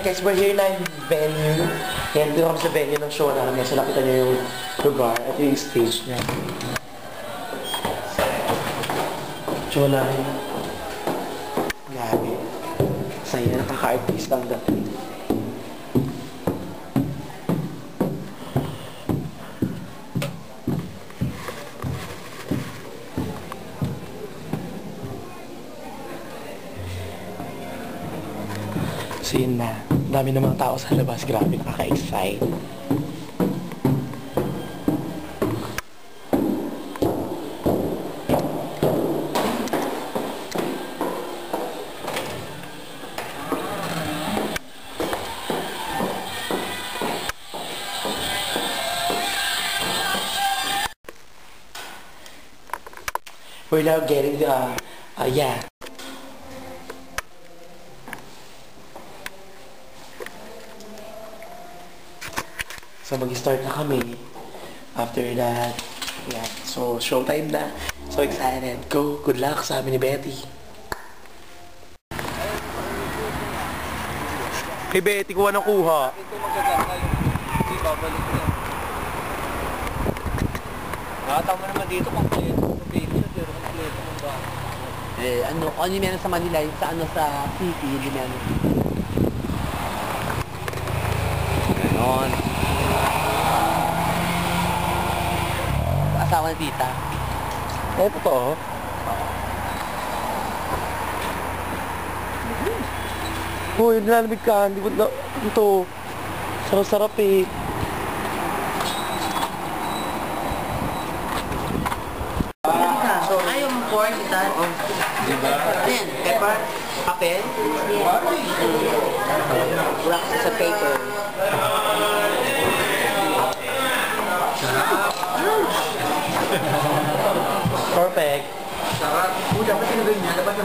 guys, we're here na yung venue. Yan, dito kami sa venue ng show namin. So nakita niyo yung lugar at yung stage niya. Show namin. Gabi. Saya, nakaka-artist ang dating. So yun na, dami ng mga tao sa labas, grabe, nakaka-excite. We're now getting the, yeah. So mag-start na kami. After that, yeah. So showtime na. So excited. Go. Good luck sa amin ni Betty. Hey Betty, kuha ng kuha. Ito magaganda yung hindi babalik na. Nakatama naman dito kung kompleto. Pero kompleto ng ba? Ano yung meron sa Manila, sa city, hindi meron. Ganon. Asawa na tita. Totoo. Uy, nilalamig ka. Hindi ko na... Ito. Sarap-sarap eh. Ayaw mo pork, ita? Diba? Ayan, pepper, papel. Wax sa paper. Perfect. Sarap. Dapat tinagay niya. Dapat na